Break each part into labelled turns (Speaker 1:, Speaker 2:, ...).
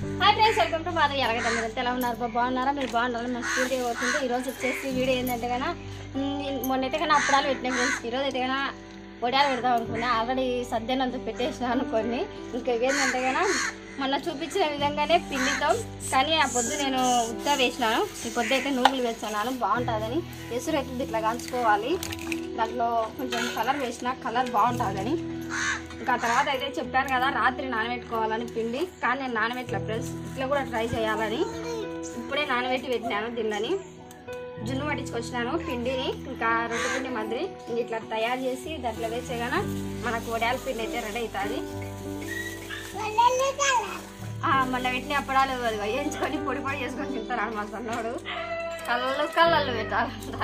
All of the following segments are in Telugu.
Speaker 1: Hi friends, welcome to Madhavi ఎలాగైతే మీరు ఎలా ఉన్నారు? బాగున్నారా? మీరు బాగున్నారా? మా స్కూల్ డే అవుతుంది. ఈరోజు వచ్చేసి వీడియో ఏంటంటే కన్నా మొన్నైతే కన్నా అప్పుడాలు పెట్టిన ఫ్రెండ్స్. ఈరోజు అయితే కన్నా వడియాలు పెడదాం అనుకున్నా. ఆల్రెడీ సద్యానంతా పెట్టేసినాను కొన్ని. ఇంకా ఇవేంటంటే కన్నా మొన్న చూపించిన విధంగానే పిండితో, కానీ ఆ పొద్దు నేను ఉత్తా వేసినాను. ఈ పొద్దు అయితే నూగులు వేస్తున్నాను, బాగుంటుందని. ఎసురు అయితే ఇట్లా కాంచుకోవాలి, దాంట్లో కొంచెం కలర్ వేసిన కలర్ బాగుంటుందని. ఇంకా తర్వాత అయితే చెప్పాను కదా రాత్రి నానబెట్టుకోవాలని పిండి, కానీ నేను నానబెట్టలే ఫ్రెండ్స్. ఇట్లా కూడా ట్రై చేయాలని ఇప్పుడే నానబెట్టి పెట్టినాను. దీనిని జున్ను పట్టించుకొచ్చినాను పిండిని, ఇంకా రొట్టె పిండి మాదిరి ఇట్లా తయారు చేసి దాంట్లో వేసేగాన మనకు వడియాల పిండి అయితే రెడీ అవుతుంది. మొన్న పెట్టిన అప్పడాలు వేయించుకొని పొడి పొడి చేసుకొని తింటారు మా సన్నోడు. కళ్ళు పెట్టాలంట.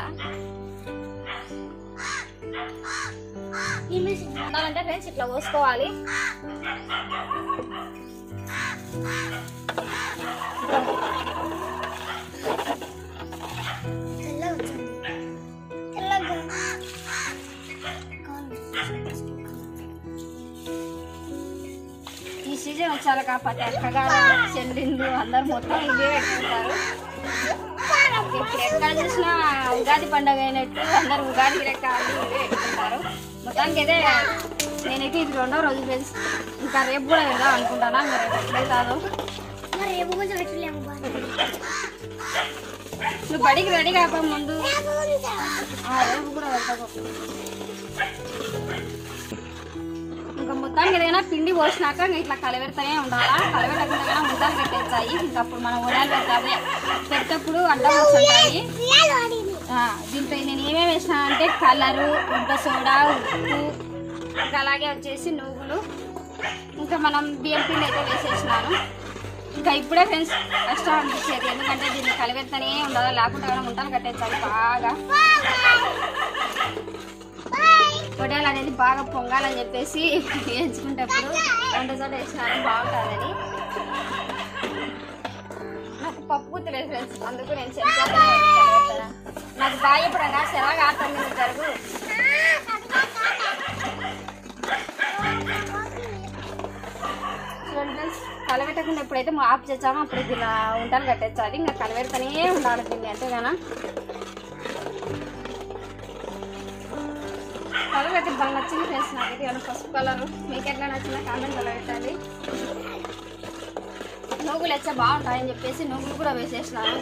Speaker 1: ఉండాలంటే ఫ్రెండ్స్ ఇట్లా పోసుకోవాలి. ఈ సీజన్ వచ్చాక కాకపోతే అక్కగారు చెల్లిండు అందరు మొత్తం ఇవే పెట్టుకుంటారు. ఇప్పుడు ఎక్కడ చూసినా ఉగాది పండుగ అయినట్టు అందరు ఉగాది రెక్కాలి ఇవే పెట్టుకుంటారు. మొత్తానికి అయితే నేనైతే ఇది 2వ రోజు ఫ్రెండ్స్. ఇంకా రేపు కూడా వెళ్దాం అనుకుంటానా. ఇంకా రేపు ఎట్లయితే కాదు. నువ్వు బడికి రెడీ కాక ముందు రేపు కూడా వెళ్తావు. ఇంకా మొత్తానికి ఏదైనా పిండి పోసినాక ఇట్లా కలబెడతానే ఉండాలా. కలబెట్టకుండా ముద్దలు పెట్టేస్తాయి. ఇంకా అప్పుడు మనం వడియాలు పెడతాము. పెట్టేటప్పుడు అడ్డం వస్తుంటాయి. దీంట్లో నేను ఏమేమి వేసినా అంటే కలరు, వంట సోడా, ఉప్పు, ఇంకా అలాగే వచ్చేసి నువ్వులు, ఇంకా మనం బియ్యం పిండి అయితే వేసేసినాను. ఇంకా ఇప్పుడే ఫ్రెండ్స్ కష్టం అనిపించేది, ఎందుకంటే దీన్ని కలిపెడతానే ఉండాలి, లేకుంటే మనం ఉంటాను కట్టేస్తాను. బాగా వడియాలు అనేది బాగా పొంగాలని చెప్పేసి వేయించుకుంటేప్పుడు వంట చోట వేసినాను బాగుంటుందని. నాకు పప్పు గుర్తులేదు ఫ్రెండ్స్, అందుకు నేను చెప్తాను. నాకు బాగా ఎప్పుడన్నా సెలవుగా ఆడుతుంది జరుగు. ఫ్రెండ్స్ కలబెట్టకుండా ఎప్పుడైతే ఆఫ్ చేసామో అప్పుడు ఇలా ఉంటాను కట్టేస్తుంది. ఇంకా కలబెడతానే ఉండాలి దీన్ని అంతేగానా. కలర్ అయితే బాగా నచ్చింది ఫ్రెండ్స్. నాకైతే ఏమైనా పసుపు కలరు మీకు ఎట్లా నచ్చిందో కామెంట్ కలర్ పెట్టండి. నువ్వులు వచ్చే బాగుంటాయని చెప్పేసి నువ్వులు కూడా వేసేసినాను.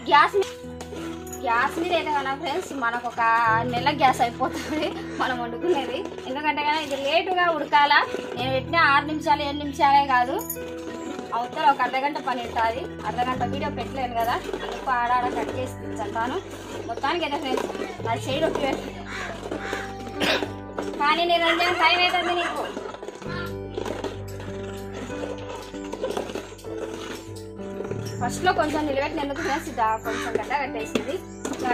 Speaker 1: గ్యాస్ మీద అయితే కదా ఫ్రెండ్స్ మనకు ఒక నెల గ్యాస్ అయిపోతుంది మనం వండుకునేది. ఎందుకంటే కానీ ఇది లేటుగా ఉడకాలా. నేను పెట్టిన 6 నిమిషాలు 7 నిమిషాలే కాదు, అవతల ఒక అర్ధగంట పని ఉంటుంది. అర్ధగంట వీడియో పెట్టలేను కదా, అందుకు ఆడాడ కట్ చేసి తెచ్చాను. మొత్తానికి అయితే ఫ్రెండ్స్ నా సైడ్ ఒకే, కానీ నేను రంజాన్ టైం అవుతుంది నీకు. ఫస్ట్లో కొంచెం నిలబెట్టినందుకు ఫ్రెండ్స్ ఇది కొంచెం గడ్డ కట్టేసింది.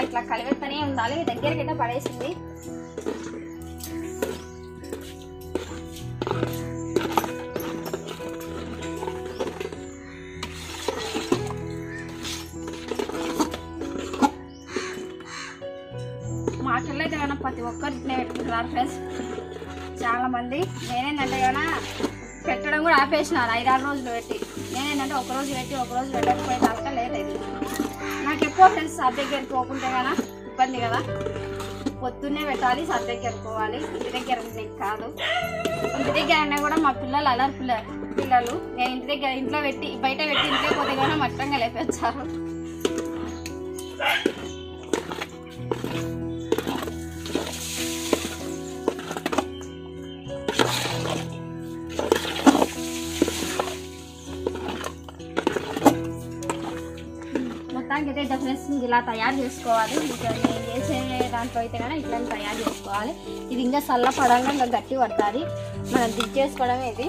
Speaker 1: ఇట్లా కలిపెత్తనే ఉండాలి. దగ్గరికి అయితే పడేసింది. మాటల్లో అయితే కన్నా ప్రతి ఒక్కరు ఇట్నే పెట్టుకుంటున్నారు ఫ్రెండ్స్ చాలా మంది. నేనేంటంటే కన్నా పెట్టడం కూడా ఆపేసినాను 5-6 రోజులు పెట్టి. నేనేంటంటే ఒకరోజు పెట్టి ఒకరోజు పెట్టకపోయే దాకా లేట్ అయింది. నాకు ఎక్కువ ఫ్రెండ్స్ సర్ది దగ్గరికి పోకుంటే కదా ఇబ్బంది కదా. పొద్దున్నే పెట్టాలి, సర్ది దగ్గరికి పోవాలి. ఇంటి దగ్గర కాదు, ఇంటి దగ్గర అయినా కూడా మా పిల్లలు అల్లరి పిల్లలు. నేను ఇంటి దగ్గర ఇంట్లో పెట్టి బయట పెట్టి ఇంట్లో పోతే కూడా మట్టంగా లేపేస్తారు. అయితే ఫ్రెండ్స్ ఇలా తయారు చేసుకోవాలి. ఇంకా నేను చేసే దాంట్లో అయితే కానీ ఇట్లా తయారు చేసుకోవాలి. ఇది ఇంకా చల్లపడంగా ఇంకా గట్టి పడుతుంది. మనం దించేసుకోవడమే ఇది.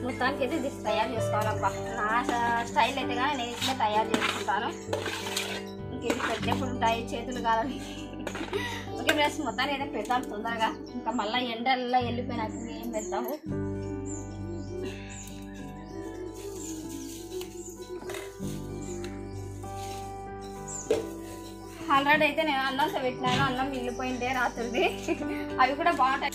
Speaker 1: మొత్తానికి అయితే ఇది తయారు చేసుకోవాలబ్బా. నా స్టైల్ అయితే కానీ నేను ఇట్లా తయారు చేసుకుంటాను. ఇంకేది పెట్టేప్పుడు ఉంటాయి చేతులు కాదని. ఓకే ఫ్రెండ్స్ మొత్తానికి అయితే పెడతాను తొందరగా. ఇంకా మళ్ళీ ఎండల్లో వెళ్ళిపోయినాక ఏం పెడతాము. ఆల్రెడీ అయితే నేను అన్నంతో పెట్టినాను, అన్నం మిగిలిపోయిందే రాత్రిది. అవి కూడా బాగుంటాయి.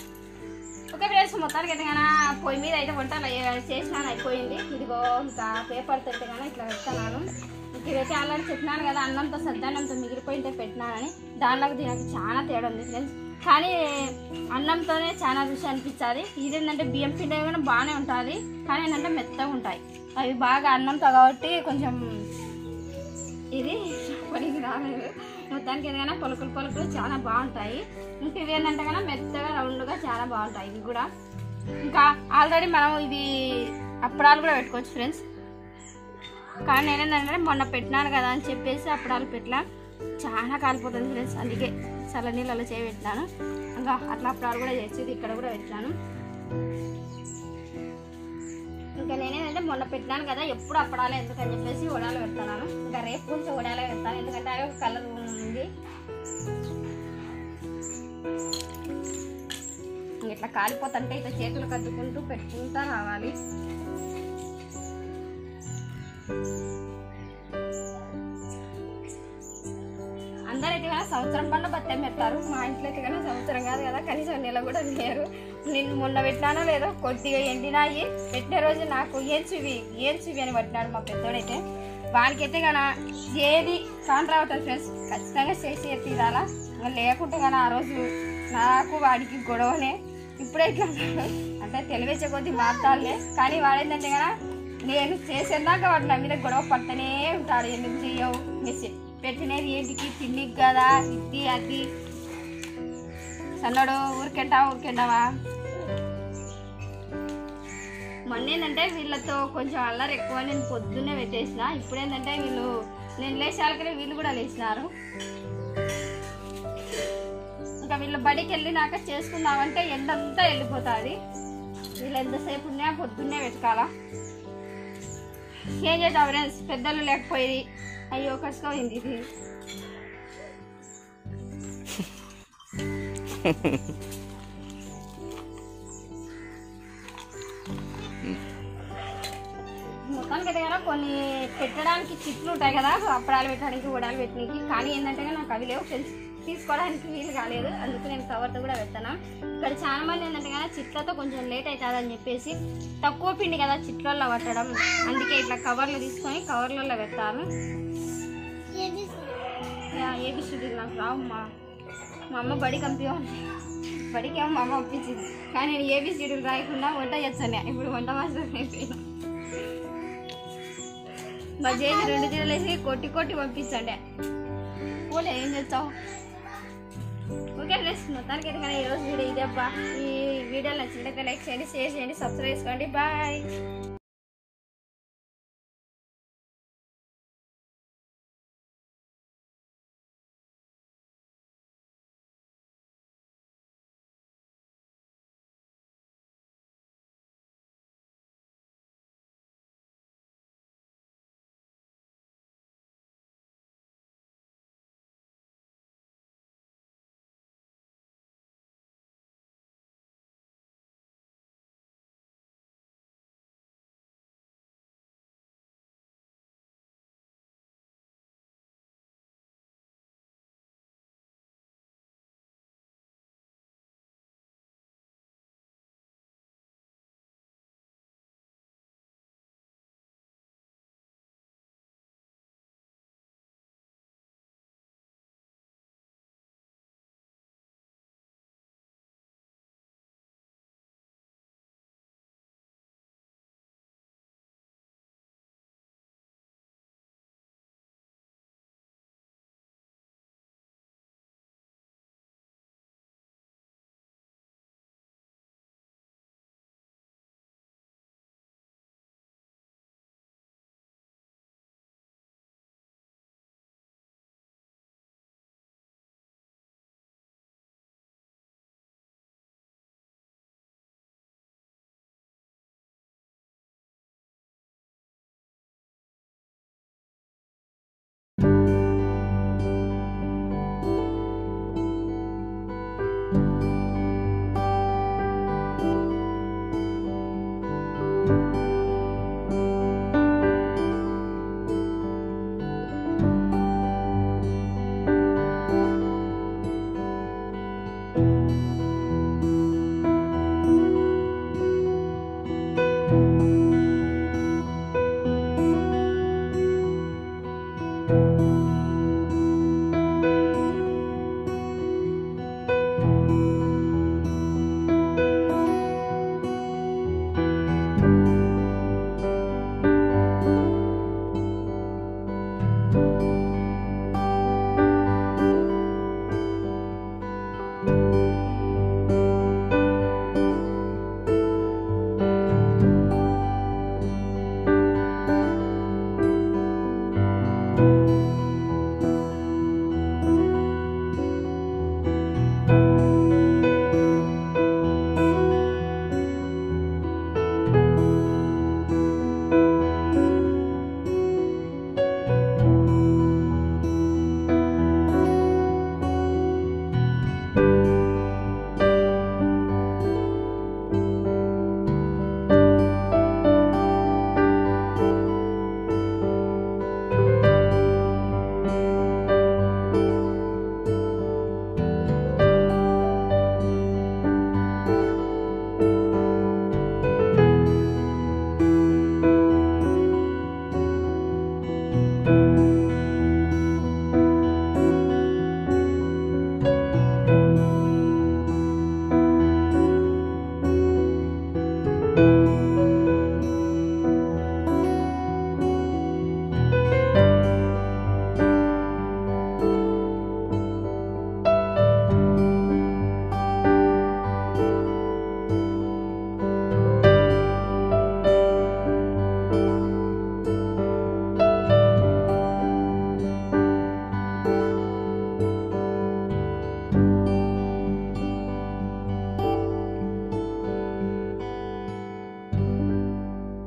Speaker 1: ఓకే ఫ్రెండ్స్, మొత్తానికి అయితే కానీ పొయ్యి మీద అయితే వంటలు చేసినాను, అయిపోయింది. ఇదిగో ఇంకా పేపర్ అయితే కానీ ఇట్లా పెడుతున్నాను. ఇదైతే ఆల్రెడీ చెప్పినాను కదా, అన్నంతో సద్దన్నంతో మిగిలిపోయింటే పెట్టినానని. దానిలోకి దీనికి చాలా తేడా ఉంది ఫ్రెండ్స్. కానీ అన్నంతోనే చాలా రుచి అనిపించాలి. ఇదేంటంటే బియ్యం పిండి కూడా బాగానే ఉంటుంది, కానీ ఏంటంటే మెత్తగా ఉంటాయి అవి. బాగా అన్నంతో కాబట్టి కొంచెం ఇది పనికి రాలేదు. మొత్తానికి ఏదైనా పలుకులు చాలా బాగుంటాయి. ఇంకా ఇవి ఏంటంటే కన్నా మెత్తగా రౌండ్గా చాలా బాగుంటాయి ఇవి కూడా. ఇంకా ఆల్రెడీ మనం ఇవి అప్పడాలు కూడా పెట్టుకోవచ్చు ఫ్రెండ్స్. కానీ నేనేంటంటే మొన్న పెట్టినాను కదా అని చెప్పేసి అప్పడాలు పెట్టినా, చాలా కాలిపోతుంది ఫ్రెండ్స్. అందుకే చల్ల నీళ్ళలో చేయబెట్టినాను. ఇంకా అట్లా అప్పడాలు కూడా చేసేది ఇక్కడ కూడా పెట్టాను. ఇంకా నేనేంటంటే మొన్న పెట్టినాను కదా, ఎప్పుడు అప్పడాలి ఎందుకని చెప్పేసి వడాలు పెడతాను. ఇంకా రేపు కొంచెం వడాలే పెడతాను, ఎందుకంటే అవి కలర్ ఉంది. ఇట్లా కాలిపోతుంటే ఇట్లా చేతులు కద్దుకుంటూ పెట్టుకుంటా రావాలి. అందరైతే కదా సంవత్సరం పన్న బత్తం పెడతారు. మా ఇంట్లో అయితే కానీ సంవత్సరం కాదు కదా, కనీసం నెల కూడా లేరు. నేను మొన్న పెట్టినానో లేదో కొద్దిగా ఎండినాయి. పెట్టిన రోజు నాకు ఏం చూవి అని పట్టినాడు మా పెద్దోడైతే. వానికైతే కానీ ఏది కాని రావట్లేదు ఫ్రెండ్స్, ఖచ్చితంగా చేసి తీరాలా. లేకుంటే కానీ ఆ రోజు నాకు వాడికి గొడవనే. ఇప్పుడే ఇట్లా అంటే తెలివేసే కొద్ది మాట్లాడలే, కానీ వాడేంటంటే కదా నేను చేసేదాకా వాడు నా మీద గొడవ పడుతూనే ఉంటాడు. ఎందుకు చెయ్యవు మెసేజ్ పెట్టినది ఏంటికి, తిండికి కదా, ఇది అది సన్నడు ఊరికెంటావా. మొన్న ఏంటంటే వీళ్ళతో కొంచెం అల్లరి ఎక్కువ, నేను పొద్దున్నే పెట్టేసిన. ఇప్పుడు ఏంటంటే వీళ్ళు నేను లేచాలకనే వీళ్ళు కూడా లేచినారు. ఇంకా వీళ్ళు బడికి వెళ్ళినాక చేసుకుందామంటే ఎండంతా వెళ్ళిపోతుంది. వీళ్ళు ఎంతసేపు ఉన్నా పొద్దున్నే వెతకాలా. ఏం చేద్దాం ఫ్రెండ్స్, పెద్దలు లేకపోయి అయ్యో కష్టమైంది ఇది. మొత్తానికి అయితే కదా కొన్ని పెట్టడానికి చిట్లు ఉంటాయి కదా, అప్పడాలు పెట్టడానికి వడాలు పెట్టడానికి. కానీ ఏంటంటే నాకు అవి లేవు ఫ్రెండ్స్, తీసుకోవడానికి వీలు కాలేదు. అందుకు నేను కవర్తో కూడా పెడతాను. ఇక్కడ చాలా మంది ఏంటంటే కదా చిట్లతో కొంచెం లేట్ అవుతుంది అని చెప్పేసి, తక్కువ పిండి కదా చిట్లలో పట్టడం, అందుకే ఇట్లా కవర్లు తీసుకొని కవర్లలో పెడతాను. ఏబిసిడీలు నాకు రావు. మా అమ్మ బడికి బడికి ఏమో మా అమ్మ పంపించింది, కానీ నేను ఏబిసిడీలు రాయకుండా వంట చేస్తాను. ఇప్పుడు వంట మాస్టర్ అయిపోయినా. మా చేసి 2 జీరలు వేసి కొట్టి పంపించండి. పోలే ఏం చేస్తావు. ఓకే ఫ్రెండ్స్, మొత్తానికి అయితే కానీ ఈరోజు వీడియో ఇదే అబ్బా. ఈ వీడియో నచ్చినట్లయితే లైక్ చేయండి, షేర్ చేయండి, సబ్స్క్రైబ్ చేసుకోండి. బాయ్.